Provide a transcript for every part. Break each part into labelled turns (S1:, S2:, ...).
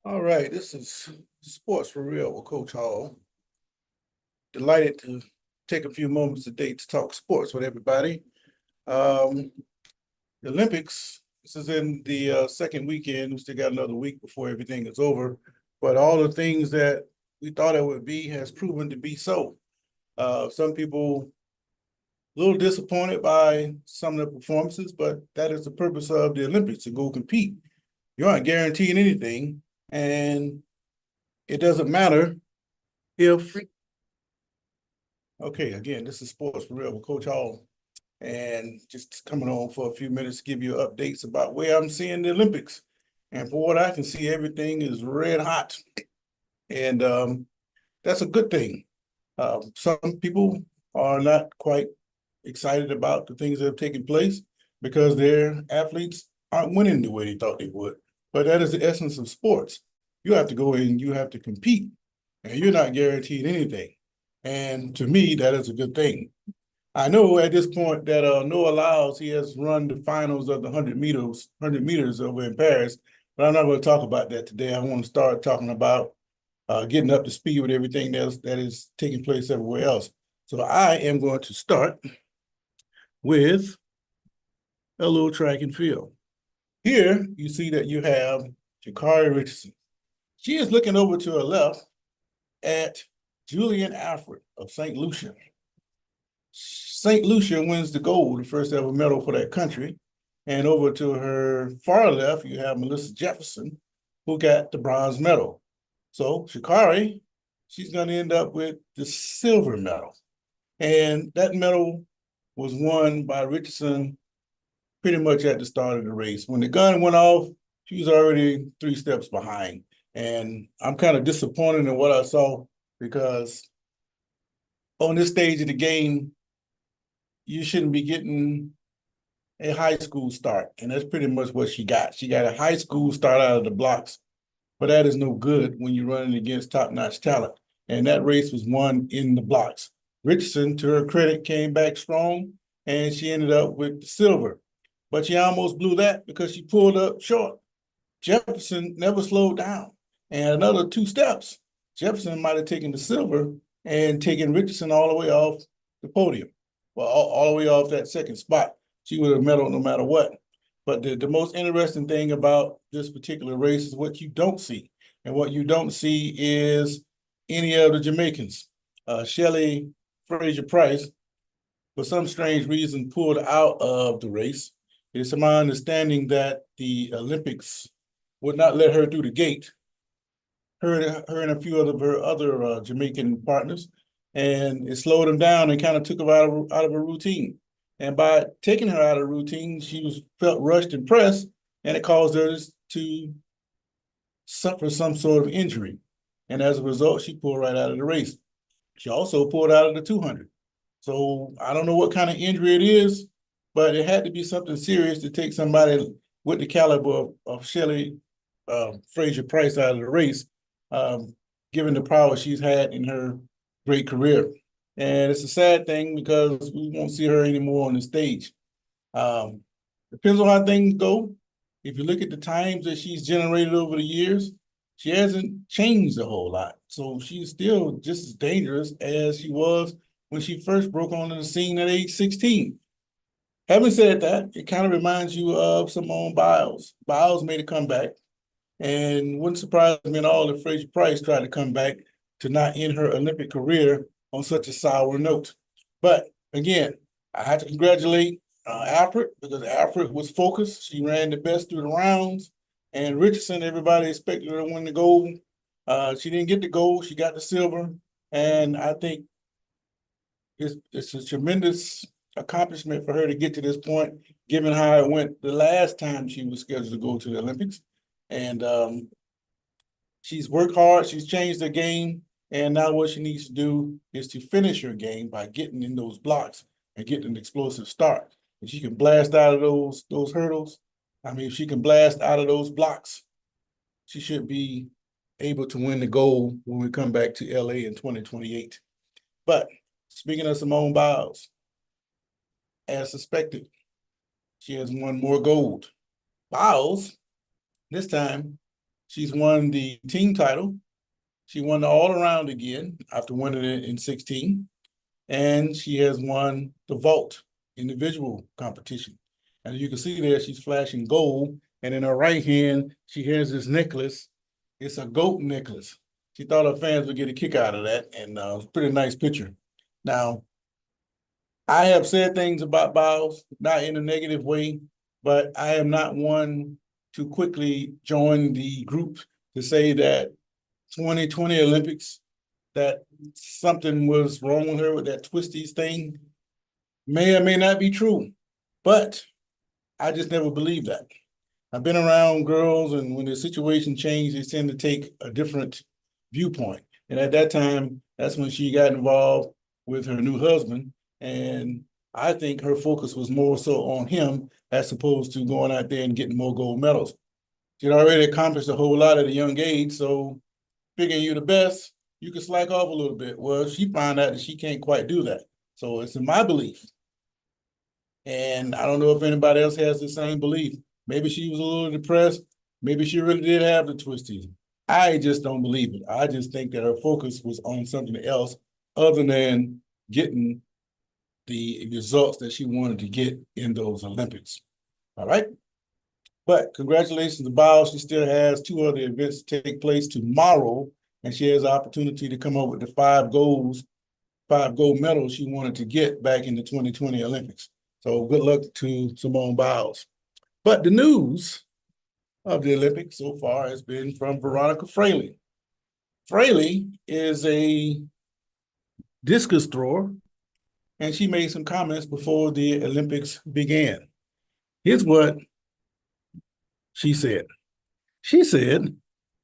S1: All right, this is Sports for Real with Coach Hall. Delighted to take a few moments today to talk sports with everybody. The Olympics, this is in the second weekend. We still got another week before everything is over. But all the things that we thought it would be has proven to be so. Some people a little disappointed by some of the performances, but that is the purpose of the Olympics, to go compete. You aren't guaranteeing anything, and it doesn't matter if, okay, again, this is Sports for Real with Coach Hall, and just coming on for a few minutes to give you updates about where I'm seeing the Olympics. And for what I can see, everything is red hot, and that's a good thing. Some people are not quite excited about the things that have taken place because their athletes aren't winning the way they thought they would. But that is the essence of sports. You have to go in, you have to compete, and you're not guaranteed anything. And to me, that is a good thing. I know at this point that Noah Lyles, he has run the finals of the 100 meters over in Paris, but I'm not going to talk about that today. I want to start talking about getting up to speed with everything else that is taking place everywhere else. So I am going to start with a little track and field. Here you see that you have Shaccarri Richardson. She is looking over to her left at Julian Alfred of St. Lucia. St. Lucia wins the gold, the first ever medal for that country. And over to her far left, you have Melissa Jefferson, who got the bronze medal. So Shaccarri, she's going to end up with the silver medal. And that medal was won by Richardson pretty much at the start of the race. When the gun went off, she was already 3 steps behind. And I'm kind of disappointed in what I saw, because on this stage of the game, you shouldn't be getting a high school start. And that's pretty much what she got. She got a high school start out of the blocks, but that is no good when you're running against top-notch talent. And that race was won in the blocks. Richardson, to her credit, came back strong, and she ended up with the silver. But she almost blew that because she pulled up short. Jefferson never slowed down. And another 2 steps, Jefferson might have taken the silver and taken Richardson all the way off the podium. Well, all the way off that second spot. She would have medaled no matter what. But the most interesting thing about this particular race is what you don't see. And what you don't see is any of the Jamaicans. Shelley Fraser-Price, for some strange reason, pulled out of the race. It's my understanding that the Olympics would not let her through the gate, her and a few of her other Jamaican partners, and it slowed them down and kind of took her out of her routine. And by taking her out of routine, she felt rushed and pressed, and it caused her to suffer some sort of injury. And as a result, she pulled right out of the race. She also pulled out of the 200. So I don't know what kind of injury it is, but it had to be something serious to take somebody with the caliber of Shelley Fraser-Price out of the race, given the power she's had in her great career. And it's a sad thing because we won't see her anymore on the stage. Depends on how things go. If you look at the times that she's generated over the years, she hasn't changed a whole lot. So she's still just as dangerous as she was when she first broke onto the scene at age 16. Having said that, it kind of reminds you of Simone Biles. Biles made a comeback, and wouldn't surprise me at all if Fraser-Price tried to come back to not end her Olympic career on such a sour note. But again, I have to congratulate Alfred, because Alfred was focused. She ran the best through the rounds. And Richardson, everybody expected her to win the gold. She didn't get the gold. She got the silver. And I think it's a tremendous accomplishment for her to get to this point, given how it went the last time she was scheduled to go to the Olympics. And she's worked hard, she's changed the game, and now what she needs to do is to finish her game by getting in those blocks and getting an explosive start. If she can blast out of those hurdles, I mean, if she can blast out of those blocks, she should be able to win the gold when we come back to LA in 2028. But speaking of Simone Biles, as suspected, she has won more gold. Biles, this time, she's won the team title. She won the all-around again after winning it in 16. And she has won the vault individual competition. And you can see there, she's flashing gold. And in her right hand, she has this necklace. It's a goat necklace. She thought her fans would get a kick out of that. And it's a pretty nice picture. Now, I have said things about Biles, not in a negative way, but I am not one to quickly join the group to say that 2020 Olympics, that something was wrong with her with that twisties thing. May or may not be true, but I just never believed that. I've been around girls, and when the situation changed, they tend to take a different viewpoint. And at that time, that's when she got involved with her new husband. And I think her focus was more so on him as opposed to going out there and getting more gold medals. She'd already accomplished a whole lot at a young age, so figuring you're the best, you can slack off a little bit. Well, she found out that she can't quite do that. So it's in my belief. And I don't know if anybody else has the same belief. Maybe she was a little depressed. Maybe she really did have the twisties. I just don't believe it. I just think that her focus was on something else other than getting the results that she wanted to get in those Olympics. All right. But congratulations to Biles. She still has 2 other events to take place tomorrow, and she has the opportunity to come up with the 5 gold medals she wanted to get back in the 2020 Olympics. So good luck to Simone Biles. But the news of the Olympics so far has been from Veronica Fraley. Fraley is a discus thrower, and she made some comments before the Olympics began. Here's what she said. She said,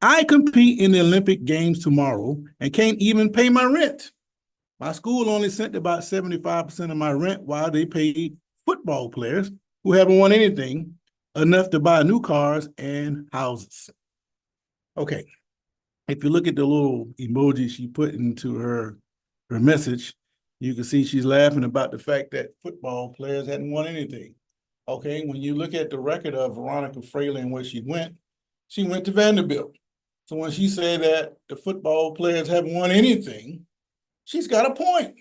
S1: I compete in the Olympic Games tomorrow and can't even pay my rent. My school only sent about 75% of my rent while they paid football players who haven't won anything enough to buy new cars and houses. Okay, if you look at the little emoji she put into her message, you can see she's laughing about the fact that football players hadn't won anything. Okay, when you look at the record of Veronica Fraley and where she went to Vanderbilt. So when she said that the football players haven't won anything, she's got a point.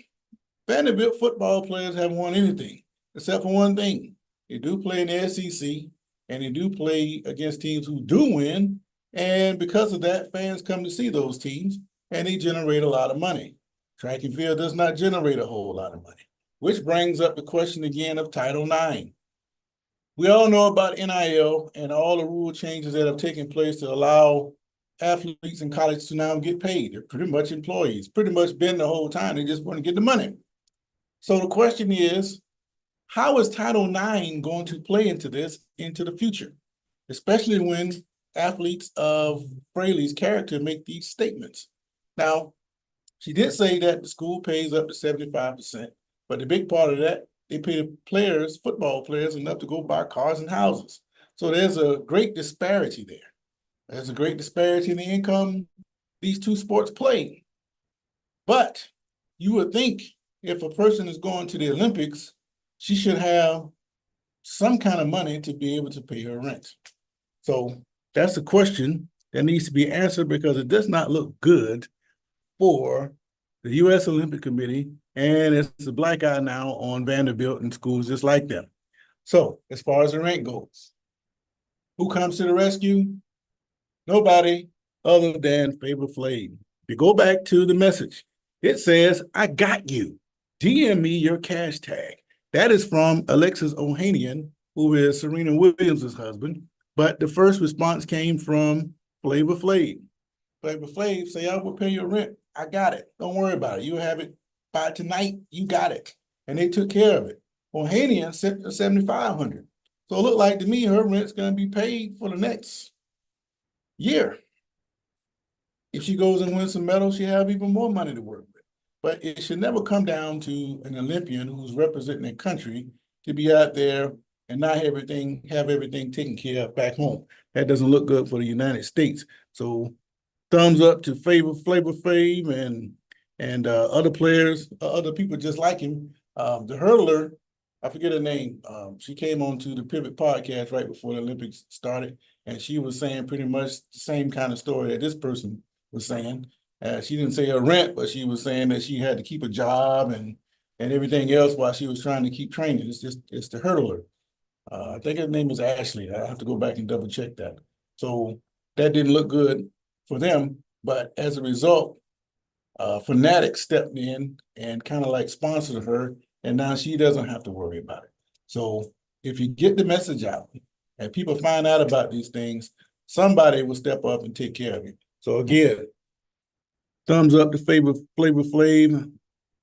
S1: Vanderbilt football players haven't won anything, except for one thing. They do play in the SEC, and they do play against teams who do win. And because of that, fans come to see those teams, and they generate a lot of money. Track and field does not generate a whole lot of money, which brings up the question again of Title IX. We all know about NIL and all the rule changes that have taken place to allow athletes in college to now get paid. They're pretty much employees, pretty much been the whole time. They just want to get the money. So the question is, how is Title IX going to play into this into the future, especially when athletes of Fraley's character make these statements? Now, she did say that the school pays up to 75%, but the big part of that, they pay the players, football players, enough to go buy cars and houses. So there's a great disparity there. There's a great disparity in the income these two sports play. But you would think if a person is going to the Olympics, she should have some kind of money to be able to pay her rent. So that's a question that needs to be answered because it does not look good for the U.S. Olympic Committee, and it's a black eye now on Vanderbilt and schools just like them. So as far as the rent goes, who comes to the rescue? Nobody other than Flavor Flav. If you go back to the message, it says, I got you. DM me your cash tag. That is from Alexis Ohanian, who is Serena Williams' husband. But the first response came from Flavor Flav. Flavor Flav say, I will pay your rent. I got it. Don't worry about it. You'll have it by tonight. You got it. And they took care of it. Ohanian set to 7,500. So it looked like to me her rent's going to be paid for the next year. If she goes and wins some medals, she'll have even more money to work with. But it should never come down to an Olympian who's representing their country to be out there and not have everything taken care of back home. That doesn't look good for the United States. So thumbs up to Flavor Flav and other players, other people just like him. The hurdler, I forget her name. She came on to the Pivot podcast right before the Olympics started, and she was saying pretty much the same kind of story that this person was saying. She didn't say her rent, but she was saying that she had to keep a job and everything else while she was trying to keep training. It's the hurdler. I think her name is Ashley. I have to go back and double check that. So that didn't look good for them. But as a result, Fanatics stepped in and kind of like sponsored her, and now she doesn't have to worry about it. So if you get the message out and people find out about these things, somebody will step up and take care of it. So again, thumbs up to Flavor Flav,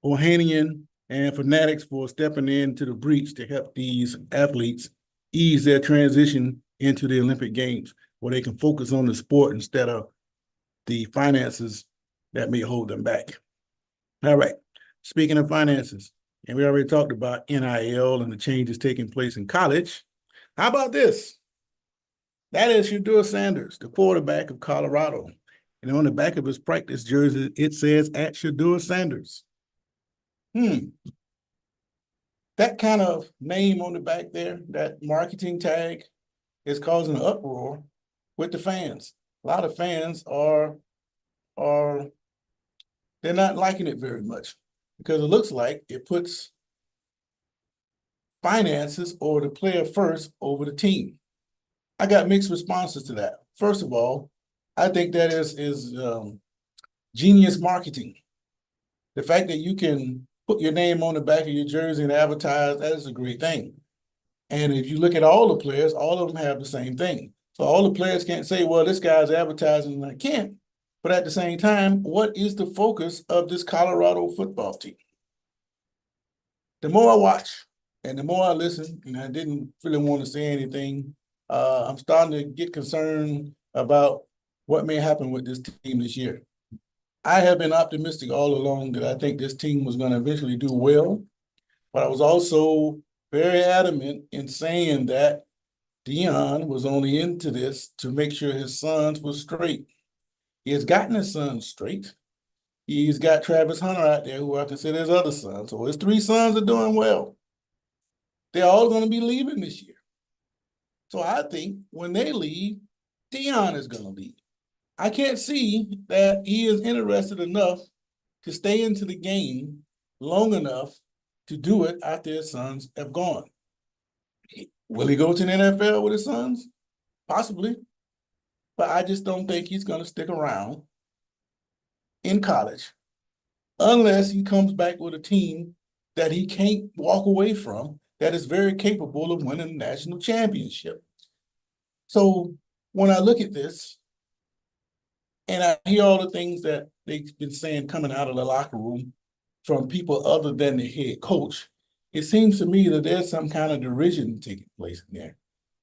S1: Ohanian, and Fanatics for stepping into the breach to help these athletes ease their transition into the Olympic Games, where they can focus on the sport instead of the finances that may hold them back. All right. Speaking of finances, and we already talked about NIL and the changes taking place in college. How about this? That is Shedeur Sanders, the quarterback of Colorado. And on the back of his practice jersey, it says at Shedeur Sanders. That kind of name on the back there, that marketing tag, is causing an uproar with the fans. A lot of fans are they're not liking it very much because it looks like it puts finances or the player first over the team. I got mixed responses to that. First of all, I think that is genius marketing. The fact that you can put your name on the back of your jersey and advertise, that is a great thing. And if you look at all the players, all of them have the same thing. So all the players can't say, well, this guy's advertising and I can't. But at the same time, what is the focus of this Colorado football team? The more I watch and the more I listen, and I didn't really want to say anything, I'm starting to get concerned about what may happen with this team this year. I have been optimistic all along that I think this team was going to eventually do well, but I was also very adamant in saying that Deion was only into this to make sure his sons were straight. He has gotten his sons straight. He's got Travis Hunter out there, who I consider his other son. So his three sons are doing well. They're all going to be leaving this year. So I think when they leave, Deion is going to leave. I can't see that he is interested enough to stay into the game long enough to do it after his sons have gone. Will he go to the NFL with his sons? Possibly. But I just don't think he's going to stick around in college unless he comes back with a team that he can't walk away from that is very capable of winning a national championship. So when I look at this and I hear all the things that they've been saying coming out of the locker room from people other than the head coach, it seems to me that there's some kind of derision taking place in there.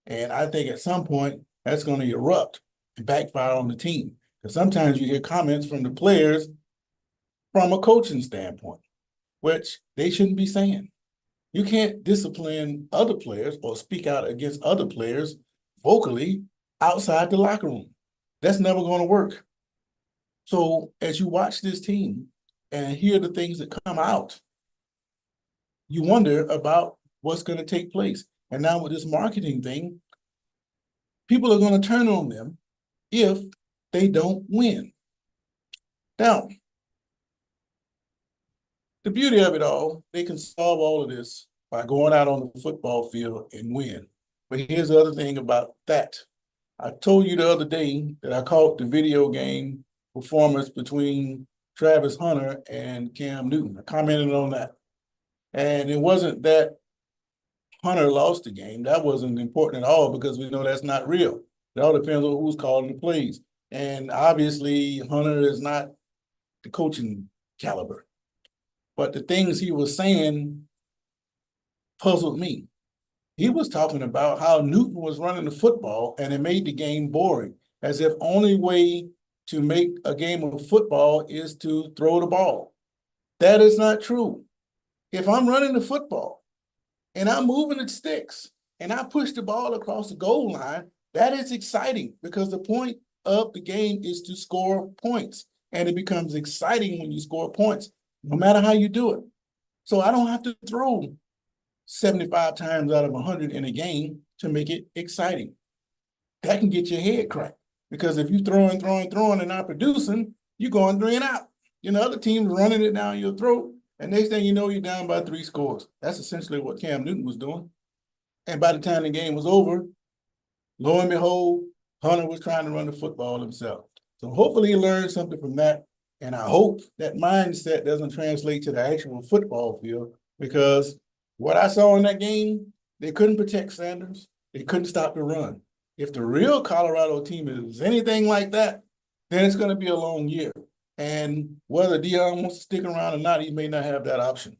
S1: And I think at some point that's going to erupt and backfire on the team. Because sometimes you hear comments from the players from a coaching standpoint, which they shouldn't be saying. You can't discipline other players or speak out against other players vocally outside the locker room. That's never going to work. So as you watch this team and hear the things that come out, you wonder about what's going to take place. And now with this marketing thing, people are going to turn on them if they don't win. Now, the beauty of it all, they can solve all of this by going out on the football field and win. But here's the other thing about that. I told you the other day that I caught the video game performance between Travis Hunter and Cam Newton. I commented on that. And it wasn't that Hunter lost the game. That wasn't important at all because we know that's not real. It all depends on who's calling the plays. And obviously, Hunter is not the coaching caliber. But the things he was saying puzzled me. He was talking about how Newton was running the football and it made the game boring, as if only way to make a game of football is to throw the ball. That is not true. If I'm running the football and I'm moving the sticks and I push the ball across the goal line, that is exciting because the point of the game is to score points. And it becomes exciting when you score points, no matter how you do it. So I don't have to throw 75 times out of 100 in a game to make it exciting. That can get your head cracked because if you throwing and not producing, you're going 3 and out. You know, other teams running it down your throat, and next thing you know, you're down by 3 scores. That's essentially what Cam Newton was doing. And by the time the game was over, lo and behold, Hunter was trying to run the football himself. So hopefully he learned something from that. And I hope that mindset doesn't translate to the actual football field, because what I saw in that game, they couldn't protect Sanders. They couldn't stop the run. If the real Colorado team is anything like that, then it's going to be a long year. And whether Deion wants to stick around or not, he may not have that option.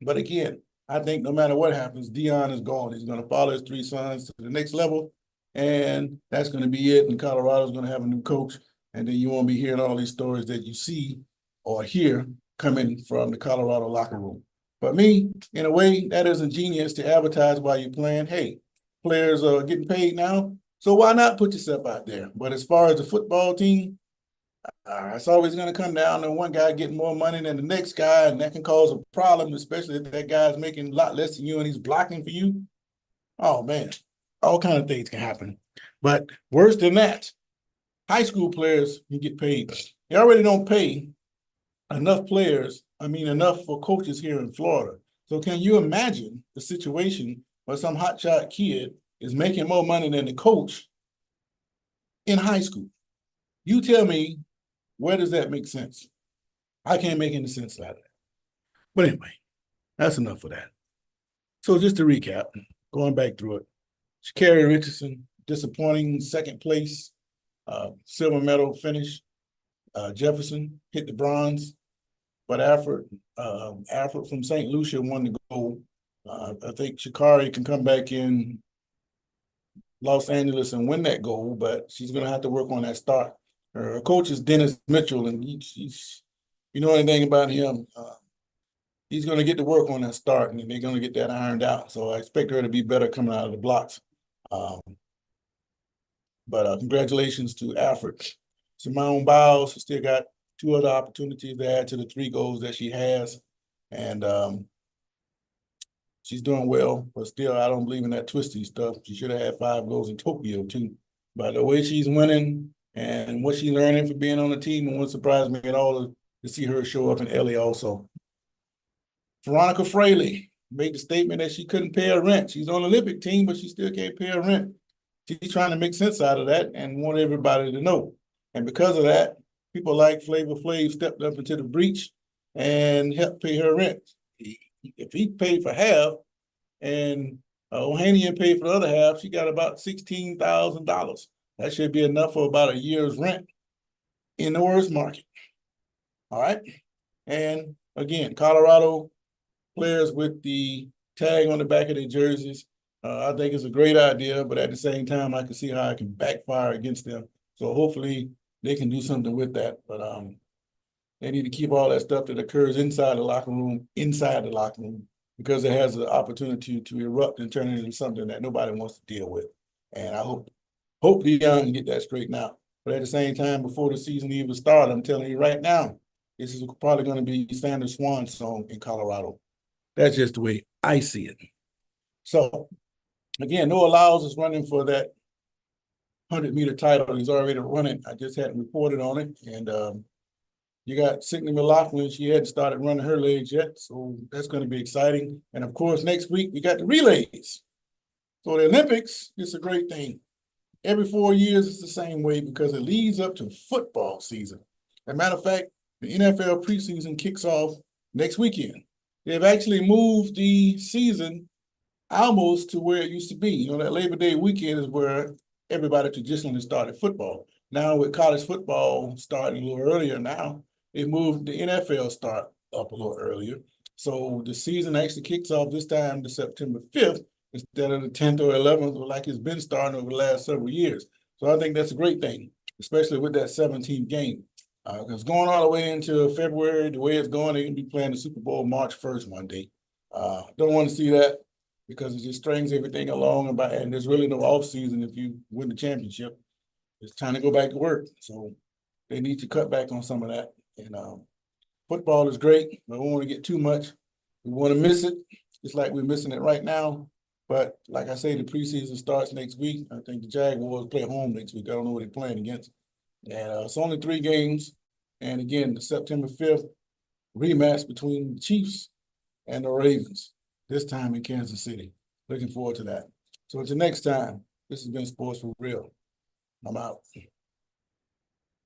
S1: But again, I think no matter what happens, Deion is gone. He's going to follow his 3 sons to the next level, and that's going to be it. And Colorado's going to have a new coach, and then you won't be hearing all these stories that you see or hear coming from the Colorado locker room. But me, in a way, that is ingenious to advertise while you're playing. Hey, players are getting paid now, so why not put yourself out there? But as far as the football team, it's always going to come down to one guy getting more money than the next guy, and that can cause a problem, especially if that guy's making a lot less than you and he's blocking for you. Oh, man, all kinds of things can happen. But worse than that, high school players can get paid. They already don't pay enough enough for coaches here in Florida. So can you imagine the situation where some hotshot kid is making more money than the coach in high school? You tell me, where does that make sense? I can't make any sense out of that. But anyway, that's enough of that. So just to recap, going back through it, Shaccarri Richardson, disappointing second place, silver medal finish. Jefferson hit the bronze, but Alfred from St. Lucia won the gold. I think Shaccarri can come back in Los Angeles and win that gold, but she's going to have to work on that start. Her coach is Dennis Mitchell, and he's you know anything about him, he's going to get to work on that start, and they're going to get that ironed out. So I expect her to be better coming out of the blocks. But congratulations to Alfred. Simone Biles still got 2 other opportunities to add to the 3 goals that she has. And she's doing well, but still, I don't believe in that twisty stuff. She should have had 5 goals in Tokyo, too. But the way she's winning and what she's learning for being on the team, it wouldn't surprise me at all to see her show up in LA also. Veronica Fraley made the statement that she couldn't pay her rent. She's on the Olympic team, but she still can't pay her rent. She's trying to make sense out of that and want everybody to know. And because of that, people like Flavor Flav stepped up into the breach and helped pay her rent. If he paid for half and Ohanian paid for the other half, she got about $16,000. That should be enough for about a year's rent in the worst market. All right. And again, Colorado players with the tag on the back of their jerseys, I think it's a great idea, but at the same time, I can see how it can backfire against them. So hopefully they can do something with that. But they need to keep all that stuff that occurs inside the locker room, because it has the opportunity to erupt and turn it into something that nobody wants to deal with. And I hope Deion can get that straightened out. But at the same time, before the season even starts, I'm telling you right now, this is probably going to be Sanders' swan song in Colorado. That's just the way I see it. So, again, Noah Lyles is running for that 100-meter title. He's already running. I just hadn't reported on it. And you got Sydney McLaughlin. She hadn't started running her legs yet, so that's going to be exciting. And, of course, next week we got the relays. So the Olympics is a great thing. Every 4 years, it's the same way because it leads up to football season. As a matter of fact, the NFL preseason kicks off next weekend. They've actually moved the season almost to where it used to be. You know, that Labor Day weekend is where everybody traditionally started football. Now with college football starting a little earlier now, they moved the NFL start up a little earlier. So the season actually kicks off this time to September 5th instead of the 10th or 11th, like it's been starting over the last several years. So I think that's a great thing, especially with that 17th game. Because going all the way into February, the way it's going, they're going to be playing the Super Bowl March 1st one day. Don't want to see that because it just strings everything along, and there's really no off season if you win the championship. It's time to go back to work. So they need to cut back on some of that. And football is great, but we don't want to get too much. We want to miss it. It's like we're missing it right now. But like I say, the preseason starts next week. I think the Jaguars play home next week. I don't know what they're playing against. And it's only 3 games. And again, the September 5th rematch between the Chiefs and the Ravens, this time in Kansas City. Looking forward to that. So until next time, this has been Sports for Real. I'm out.